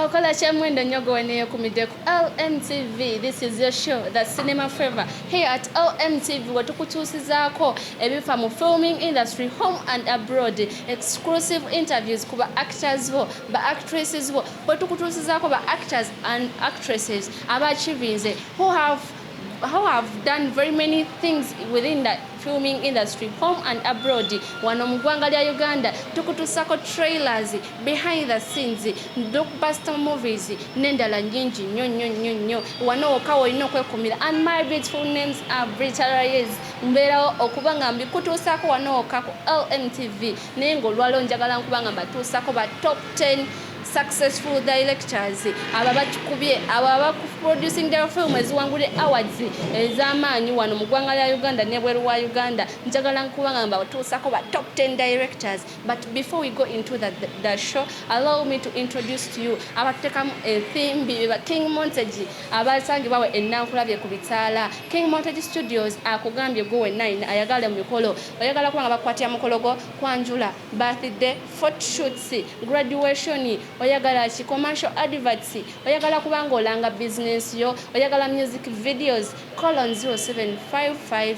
Okukola Chamwendo Nyogo Weneyo Kumideku LMTV. This is your show, the Cinema Fever. Here at LMTV, watukutusizako ebifa mu filming industry, home and abroad. Exclusive interviews kuba actors bo, ba actresses bo. Watukutusizako ba actors and actresses abachivinze who have done very many things within the filming industry, home and abroad. Wano mu ggwanga lya Uganda tukutusako trailers, behind the scenes, blockbuster movies n'endala nyingi nnyo. Wano okawo olina okwekumira. And my beautiful names are Britarayes. Mbeerawo okuba nga mbikutuusako wano oka ku LMTV naye ng'olwalo njagala nkuba nga mbatuusako ba top 10 successful directors ababatukubye aba producing their film eziwangule awards ez'amaanyi wano mu ggwanga lya Uganda ne bweru wa Uganda. Njagala nkuba nga mbatuusako ba top 10 directors. But before we go into the show, allow me to introduce to you abatekamu theme ba King Montage abasangibwawe ennakulabye ku bitaala. King Montage Studios akugambye gowe 9 ayagala mu mikolo oyagala kuba nga bakwatya mukolo go kwanjula, birthday, photoshoots, graduation, oyagala ki commercial adverts, oyagala kubanga olanga business yo, oyagala music videos, call on 0755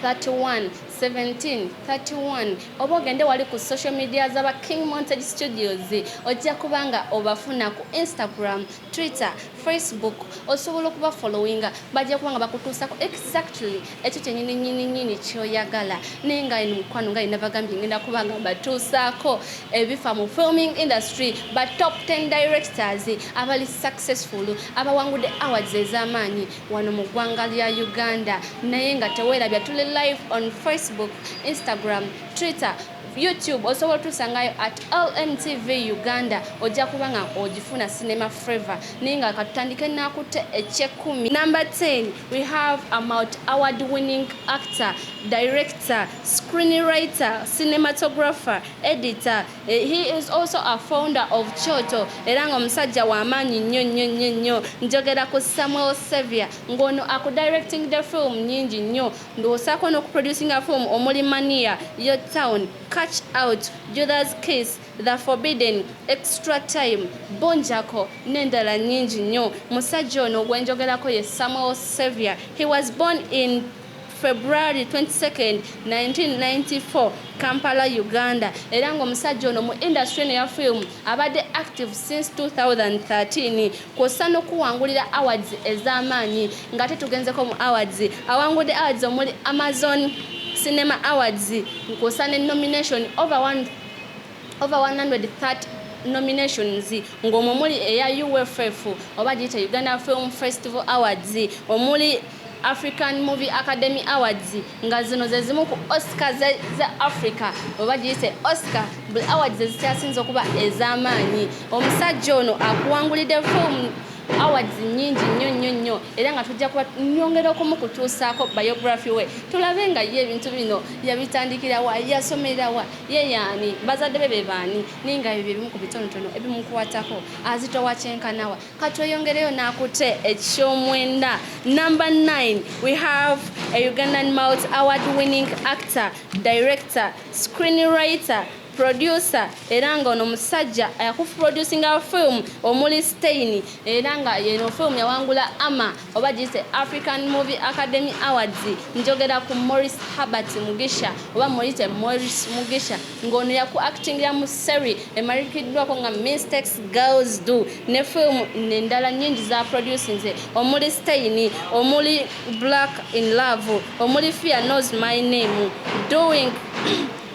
31 17 31. Oba ogende wali ku social media z'aba King Montage Studios ojja kubanga obafuna ku Instagram, Twitter, Facebook. Osobola okuba followinga bajja kubanga bakutuusako exactly ekyo kyennyini kyoyagala. Naye nga eno mukwano nga inabagambye ngenda kubanga batuusaako ebifa mu filming industry ba top 10 directors abali successful abawangudde awards ez'amaanyi wano mu ggwanga lya Uganda. Naye nga teweerabya tuli live on Facebook, Instagram, Twitter, YouTube. Osobola tusangayo at LMTV Uganda. Ojja kubanga ogifuna Cinema Fever. Ninga katutandike nakute ekyekumi. Number 10, we have a multi-award winning actor, director, screenwriter, cinematographer, editor. He is also a founder of Choto. Era nga omusajja w'amaanyi nnyo. Njogera ku Samuel Xavier. Ngono aku directing the film nyingi nnyo. Ndosako n'okuproducing a film omuli Mania, Your Town, Catch Out, Judas Kiss, The Forbidden, Extra Time, Bonjako, n'endala nyingi nnyo. Musajja ono gwenjogerako ye Samuel Xavier. He was born in February 22nd, 1994, Kampala, Uganda. Era ng'omusajja ono mu industry ya film abadde active since 2013. Kw'ossa n'okuwangulira awards ez'amaanyi ng'ate tugenzeko mu awards. Awangudde awards omuli Amazon Cinema Awards, kw'ossa ne nomination over 130 nominations ng'omwo muli eya UFF oba giyita Uganda Film Festival Awards, omuli African Movie Academy Awards nga zino ze zimu ku Oscar za Africa oba giyite Oscar buli awards ezikyasinze okuba ez'amaanyi. Omusajja ono akuwangulidde film awards nyingi nnyo era nga tujja kuba nyongera okumukutuusaako biography we tulabe nga ye ebintu bino yabitandikira wa, yasomera wa, ye yaani, bazadde be baani, ninga ebyo ebimu ku bitonotono ebimukwatako azitowa kyenkanawa. Katweyongereyo n'akute ekyomwenda. Number 9, we have a Ugandan multi-award winning actor, director, screenwriter, producer. Era nga ono musajja producing a film omuli Stein. Era nga yeno film yawangula AMA oba giyite African Movie Academy Awards. Njogera ku Morris Herbert Mugisha oba Morite Morris Mugisha ngono yaku acting ya mu series emarikiddwako nga Mistakes Girls Do ne film n'endala nyingi za producing omuli Stein, omuli Black in Love, omuli Fear Knows My Name, Doing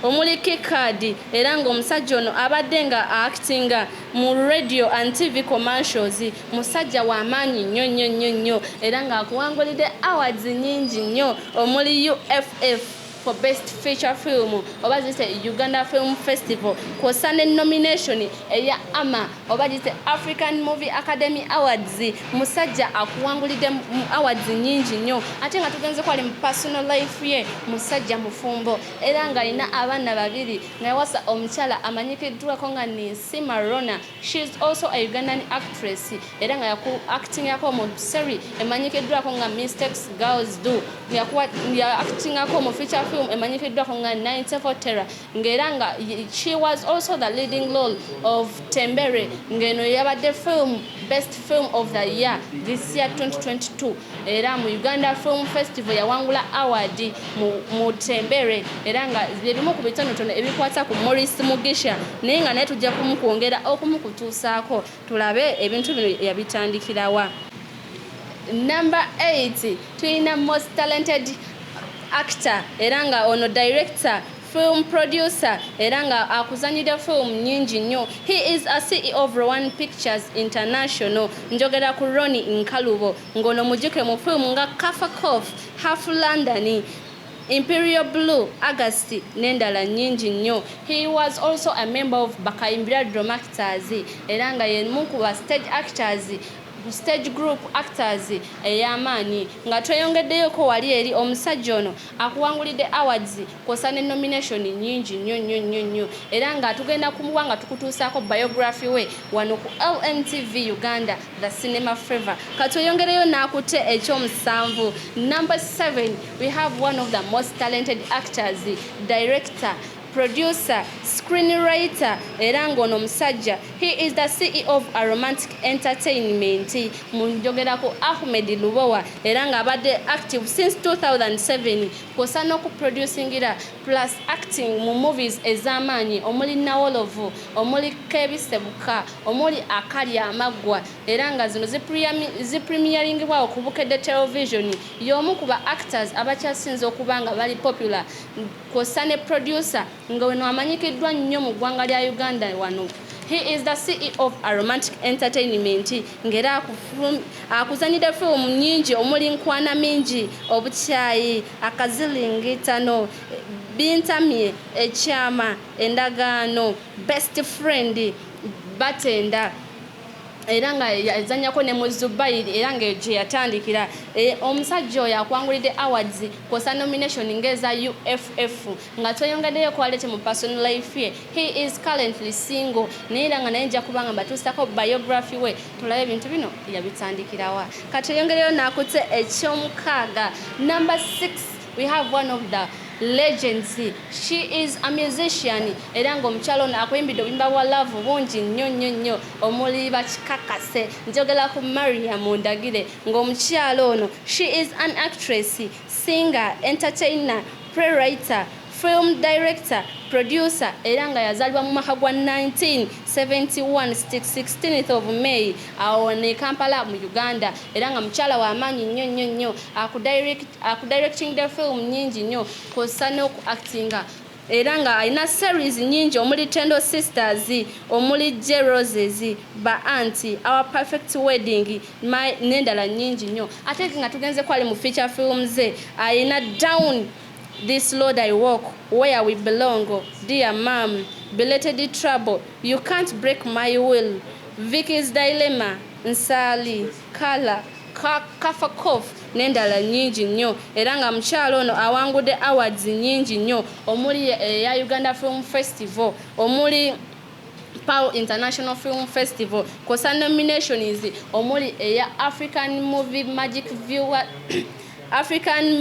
omuli Kikadi. Era ng'omusajja ono abadde nga actinga mu radio and TV commercials. Musajja w'amaanyi nnyo era ng'akuwangulidde awards nyingi nnyo omuli UFF for best feature film oba giyite Uganda Film Festival, kw'ossa ne nomination eya AMA oba giyite African Movie Academy Awards. Musajja akuwangulidde awards nyingi nnyo ate nga tugenze kwali mu personal life ye musajja mufumbo era nga alina abaana babiri nga yawasa omukyala amanyikiddwako nga Nancy Marona. She is also a Ugandan actress era nga yaku acting yako mu series emanyikiddwako nga Mistakes Girls Do, ya acting yako mu feature film film emanyikiddwako nga 94 Terror ng'era nga she was also the leading role of Tembere ng'eno yabadde film best film of the year this year 2022 era mu Uganda Film Festival yawangula award mu Tembere era nga bimu ku bitonotono ebikwata ku Maurice Mugisha naye nga naye tujja kumukwongera okumukutuusaako tulabe ebintu bino yabitandikirawa. Number 8 tulina most talented actor era nga ono director film producer era nga akuzanyira film nyingi nnyo. He is a CEO of Rowan Pictures International njogera ku Ronnie Nkalubo ngono mujike mu film nga Kafakoff, Half London, Imperial Blue, August n'endala nyingi nnyo. He was also a member of Bakayimbira Drama Actors era nga yemu ku ba stage group actors ey'amaanyi nga tweyongeddeyo ko wali eri omusajja ono akuwangulidde awards kosa ne nomination nyingi nnyo era nga tugenda kumuwa nga tukutuusaako biography we wano ku LNTV Uganda the cinema fever katweyongereyo n'akute ekyomusanvu. Number 7 we have one of the most talented actors, director, producer, screenwriter era ngono musajja. He is the CEO of a romantic entertainment munjogera ku Ahmed Lubowa era nga abadde active since 2007 kosa n'okuproducingira plus acting mu movies ez'amaanyi omuli Nawolovu, omuli Kebisebuka, omuli Akalya Amaggwa era nga zino zipremieringibwa ku Bukedde television y'omu ku ba actors abakyasinze okubanga bali popular kosa ne producer nga weno amanyikiddwa nnyo mu ggwanga lya Uganda wano. He is the CEO of a romantic entertainment ngera akuzanyira film nyingi omuli Nkwana Mingi, Obukyayi, Akazilingitano, Bintamye, Ekyama, Endagaano, Best Friend, Batenda era nga yazanyako ne Muzubairi era nga gye yatandikira omusajja oyo akwangulidde awards kosa nomination ngeza UFF nga tweyongeddeyo kwalete mu personal life ye. He is currently single naye nga naye nja kubanga batuusako biography we tulabe ebintu bino yabitandikirawa. Katweyongereyo nakute ekyomukaaga. Number 6 we have one of the legends. She is a musician era nga omukyalo ono akuyimbidde obuyimba bwa love bungi nnyo omuli bakikakase njogera ku Mariam Ndagire ng'omukyalo ono she is an actress, singer, entertainer, playwright, film director, producer era nga yazalibwa mu mwaka gwa 1971 16th of May awo ne Kampala mu Uganda era nga mukyala wa maanyi nnyo akudirecting the film nyingi nnyo kosa n'okuactinga era nga alina series nyingi omuli Tendo Sisters, omuli J Roses, Ba Auntie, Our Perfect Wedding n'endala nyingi nnyo ate nga tugenze kwali mu feature films alina Down This Road I Walk, Where We Belong, Dear Mom, Belated Trouble, You Can't Break My Will, Vicky's Dilemma, Nsali, Kala, Kafakoff n'endala nyingi nnyo era nga mukyalo ono awangudde awards nyingi nnyo omuli ya Uganda Film Festival, omuli Pau International Film Festival kosa nominations omuli eya African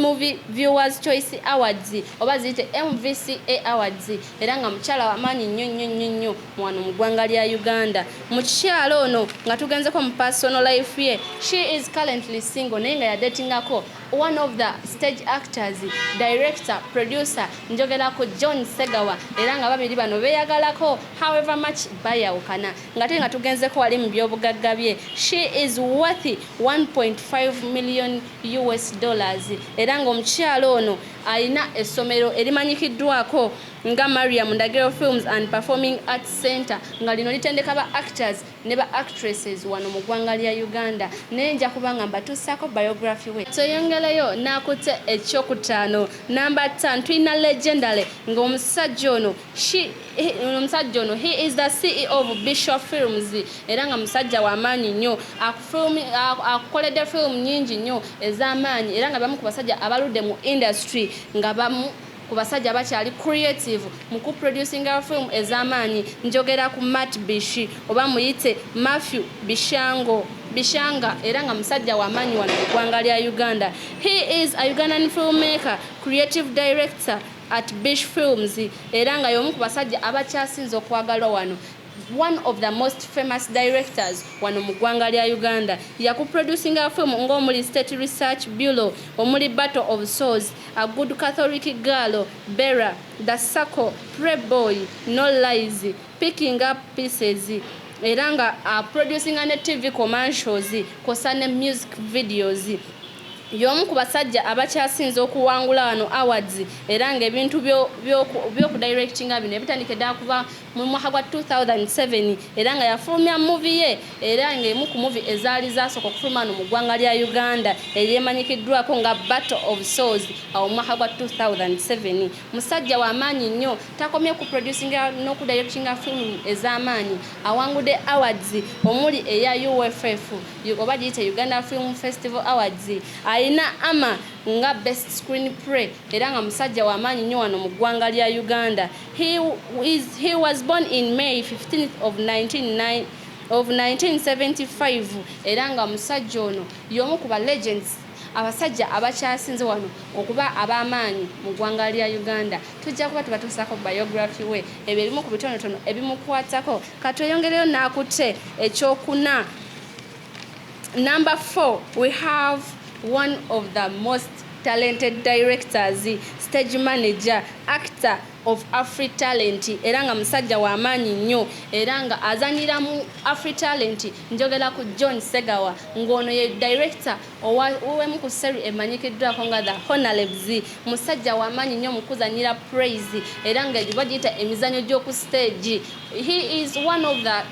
Movie Viewers Choice Awards oba ziyite MVCA Awards era nga mukyala w'amaanyi nnyo wano mu ggwanga lya Uganda. Mukyalo ono nga tugenzeko mu personal life ye she is currently single naye nga yadetingako one of the stage actors, director, producer njogera ku John Segawa era nga babiri bano beyagalako however much bayawukana nga te nga tugenzeko wali mu byobugagga bye she is worth 1.5 million US dollars era nga omukyalo ono alina essomero erimanyikiddwako nga Mariam Ndagiro Films and Performing Arts Center nga lino litendeka ba actors ne ba actresses wano mu ggwanga lya Uganda naye nja kubanga mbatuusaako biography we. Toyongerayo nakute ekyokutaano. Number 10 tulina legendary ng'omusajja ono he is the CEO of Bishop Films era nga musajja w'amaanyi nnyo akukoledde film nyingi nnyo ez'amaanyi era nga bamu ku basajja abaludde mu industry nga bamu ku basajja bakyali creative mu kuproducinga film ez'amaanyi njogera ku Matt Bishi oba muyite Matthew Bishanga era nga musajja w'amaanyi wano mu ggwanga lya Uganda. He is a Ugandan filmmaker, creative director at Bish Films era nga y'omu ku basajja abakyasinze okwagalwa wano. One of the most famous directors wano mu ggwanga lya Uganda. Yakuproducing a film ng'omuli State Research Bureau, omuli Battle of Souls, A Good Catholic Girl, Bera, The Circle, Playboy, No Lies, Picking Up Pieces. Era nga producing ne TV commercials kosa ne music videos. Y'omu ku basajja abakyasinze okuwangula wano awards era nga ebintu by'okudirectinga bino ebitandike ddala kuva mu mwaka gwa 2007 era nga yafulumya movie ye era ng'emu ku movie ezaali zasooka okufuluma wano mu ggwanga lya Uganda eryemanyikiddwako nga Battle of Souls awo mu mwaka gwa 2007. Musajja w'amaanyi nnyo, takomye ku producinga n'okudirectinga film ez'amaanyi. Awangudde awards omuli eya UFF oba giyite Uganda Film Festival Awards. Aina ama nga best screenplay era nga musajja w'amaanyi nnyo wano mu ggwanga lya Uganda. He was born in May 15th of 1975 era nga musajja ono y'omu ku ba legends abasajja abakyasinze wano okuba ab'amaanyi mu ggwanga lya Uganda. Tujja kuba tubatuusako biography we ebyo ebimu ku bitonotono ebimukwatako katweyongereyo n'akutte ekyokuna. Number 4, we have one of the most talented directors, stage manager, actor of Afri Talent era nga musajja w'amaanyi nnyo era nga azanyira mu Afri Talent. Njogera ku John Segawa ng'ono ye director ow'emu ku seri emanyikiddwako nga The Honorables. Musajja w'amaanyi nnyo mu kuzanyira praise era nga egyo bagiyita emizannyo gy'oku stage. He is one of the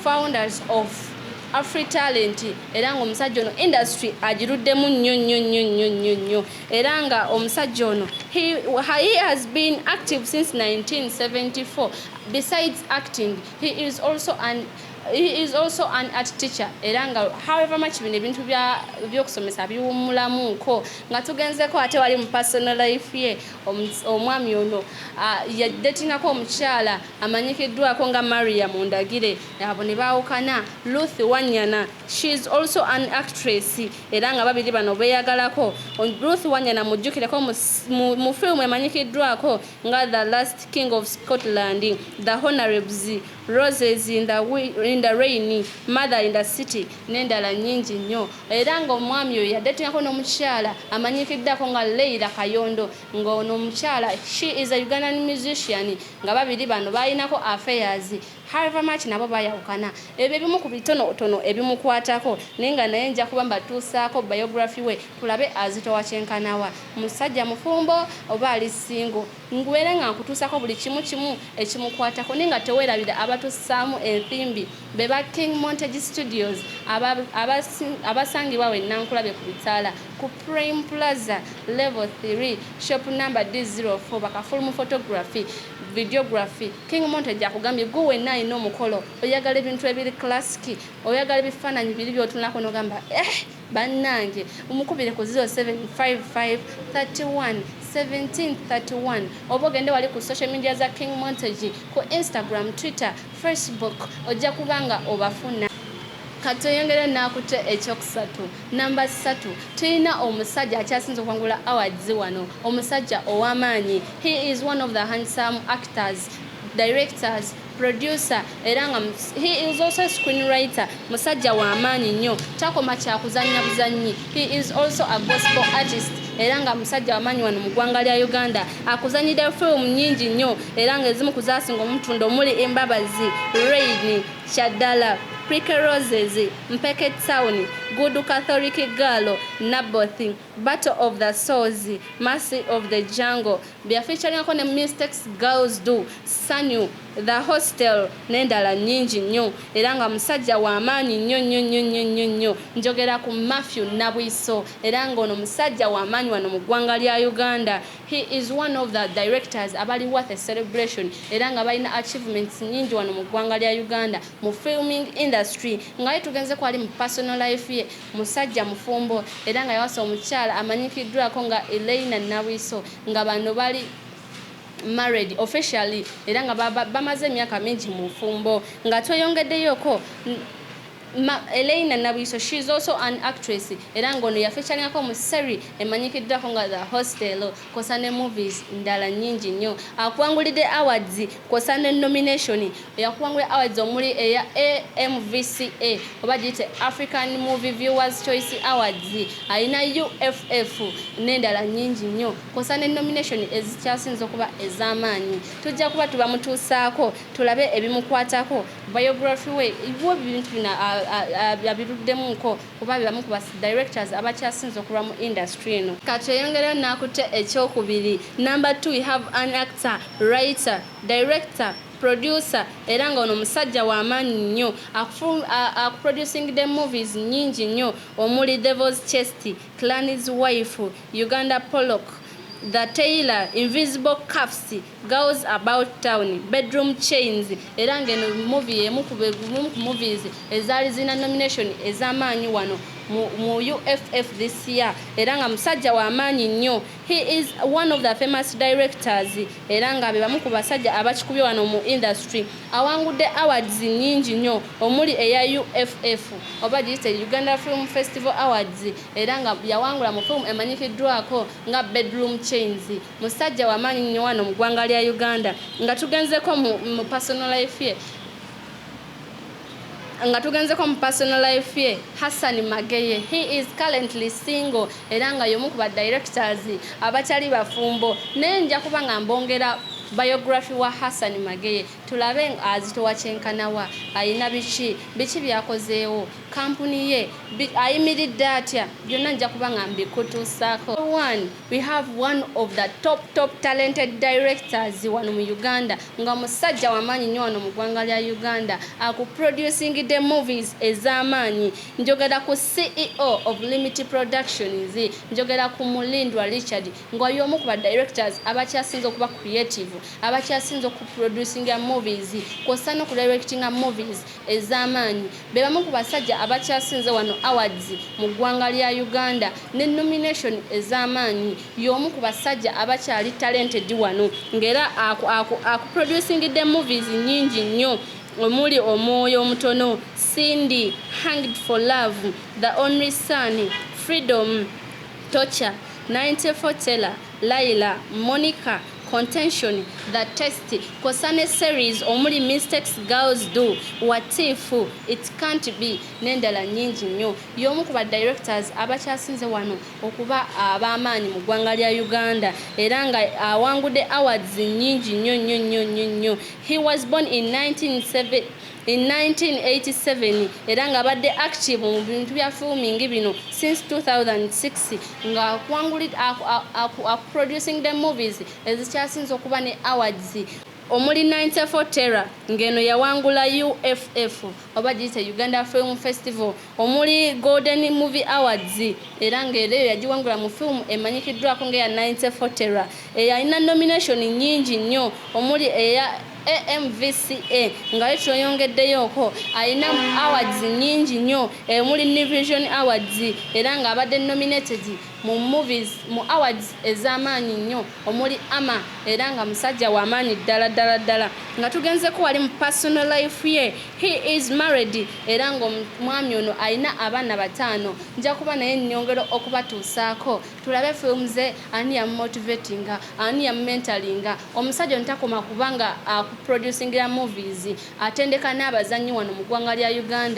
founders of Afri Talent era nga omusajja ono industry agiruddemu nnyo era nga omusajja ono he has been active since 1974. Besides acting, he is also an art teacher era nga however much bino ebintu by'okusomesa biwummulamuko nga tugenzeko ate wali mu personal life ye omwami ono yadetingako omukyala amanyikiddwako nga Maria Mundagire abo ne baawukana. Ruth Wanyana, she is also an actress era nga babiri bano beeyagalako. Ruth Wanyana mujjukireko mu film emanyikiddwako nga The Last King of Scotland, The Honorables, Roses in the Rain, Mother in the City n'endala nnyingi nnyo era nga omwami oyo yadetingako n'omukyala amanyikiddako nga Leila Kayondo ng'ono omukyala she is a Ugandan musician nga babiri bano balinako affairs. However much nabo bayawukana. Ebyo ebimu ku bitonotono ebimukwatako naye nga naye nja kuba mbatuusaako biography we tulabe azitowa kyenkanawa. Musajja mufumbo oba ali single nguwere nga nkutuusako buli kimu ekimukwatako naye nga teweerabira abatussaamu ensimbi be ba King Montage Studios abasangibwa we Nankulabe ku Bitaala ku Prime Plaza level 3 shop number D04 bakafulumu photography videography. King Montage akugambye gwe wenna alina omukolo oyagala ebintu ebiri classic oyagala ebifaananyi biri by'otunako n'ogamba bannange umukubire ku 0755311731 oba ogende wali ku social media za King Montage ku Instagram, Twitter, Facebook ojja kubanga obafuna. Katuyongere n'akutte ekyokusatu. Number 3, tulina omusajja akyasinze okwangula awards wano, omusajja ow'amaanyi. He is one of the handsome actors, directors, producer era nga he is also a screenwriter. Musajja w'amaanyi nnyo, takoma kyakuzannya buzannyi. He is also a gospel artist era nga musajja w'amaanyi wano mu ggwanga lya Uganda. Akuzannyira film nnyingi nnyo era nga ezimu ku zaasinga omutunda omuli Embabazi, Rain, Chaddala, Prickly Roses, Mpeke Town, Good Catholic Girl, Naboth, Battle of the Souls, Mercy of the Jungle. Bya featuring ko ne Mistakes Girls Do, Sanyu, The Hostel n'endala nnyingi nnyo era nga musajja w'amaanyi nnyo. Njogera ku Matthew Nabwiso era ng'ono musajja w'amaanyi wano mu ggwanga lya Uganda. He is one of the directors abali worth a celebration era nga balina achievements nnyingi wano mu ggwanga lya Uganda mu filming industry. Nga tugenze ko ali mu personal life ye musajja mufumbo era nga yawasa omukyala amanyikiddwako nga Elena Nabwiso nga bano bali married officially era nga bamaze emyaka mingi mu fumbo nga tweyongeddeyoko Elena Nabiso, she's also an actress. Erango ya featuring ako mu series emanyikiddwa ko nga The Hostel kosane movies ndala nyingi nnyo. Akuwangulidde awards kosane nomination yakuwangulira awards omuli eya AMVCA oba gite African Movie Viewers Choice Awards ayina UFF n'endala nyingi nnyo kosane nomination ezikyasinze okuba ez'amaanyi. Tujja kuba tubamutuusaako tulabe ebimukwatako biography we ibwo bintu bina abiruddemuko kuba bibamu ku directors abakyasinze okuba mu industry eno. Kati eyongera nakute ekyokubiri. Number 2 we have an actor, writer, director, producer era nga ono musajja wa maanyi nnyo producing the movies nyingi nnyo omuli Devil's Chest, Clan's Wife, Uganda Pollock, The Tailor, Invisible Cuffs, Girls About Town, Bedroom Chains era ngeno movie emu ku movies ezali zina nomination ez'amaanyi wano mu UFF this year era nga musajja wa maanyi nnyo. He is one of the famous directors era nga be bamu ku basajja abakikubye wano mu industry. Awangudde awards nyingi nnyo omuli eya UFF oba giyite Uganda Film Festival Awards era nga yawangula mu film emanyikiddwako nga Bedroom Chains. Musajja wa maanyi nnyo wano mu ggwanga lya Uganda nga tugenzeko mu personal life ye Hassan Mageye. He is currently single era nga yomu ku ba directors abakyali bafumbo nenja kuba nga mbongera biography wa Hassan Mageye tulabe azitowa kyenkanawa ayina biki byakozeewo company ye ayimiridde atya byonna nja kuba nga mbikutuusaako. We have one of the top talented directors wano mu Uganda nga musajja wamaanyi nnyo wano mu ggwanga lya Uganda producing the movies ez'amaanyi. Njogera ku CEO of Limit Productions, njogera ku Mulindwa Richard nga y'omu ku ba directors abakyasinze okuba creative abakyasinze oku producing movies kw'ossa n'oku directing movies ez'amaanyi. Be bamu ku basajja abakyasinze wano awards mu ggwanga lya Uganda ne nomination ez'amaanyi. Y'omu ku basajja abakyali talented wano ng'era producing the movies nyingi nnyo omuli Omwoyo Omutono, Cindy, Hanged for Love, The Only Son, Freedom, Torture, 94 Teller, Laila, Monica, Contention, The Test, kosane series omuli Mistakes Girls Do, What If, It Can't Be n'endala nyingi nnyo. Y'omu ku ba directors abakyasinze wano okuba ab'amaanyi mu ggwanga lya Uganda era nga awangudde awards nyingi nnyo. He was born in 1987 era nga abadde active mu bintu bya filming bino since 2006 nga producing the movies ezikyasinze okuba ne awards omuli 94 Terror ngeno yawangula UFF oba giyite Uganda Film Festival, omuli Golden Movie Awards era ng'eyo yagiwangula mu film emanyikiddwako ng'eya 94 Terror eyalina nomination nyingi nnyo omuli eya AMVCA nga tuyongeddeyoko ayina awards nyingi nnyo omuli Nivision Awards era nga abadde nominated mu movies mu awards ez'amaanyi nnyo omuli Ama era nga musajja wa maanyi ddala nga tugenzeko wali mu personal life ye. He is married era nga omwami ono ayina abaana 5. Nja kuba naye nnyongero okubatuusaako tulabe films ze ani ya motivatinga ani ya mentalinga omusajja ntakoma kubanga producing ya movies atendeka n'abazannyi wano mu ggwanga lya Uganda.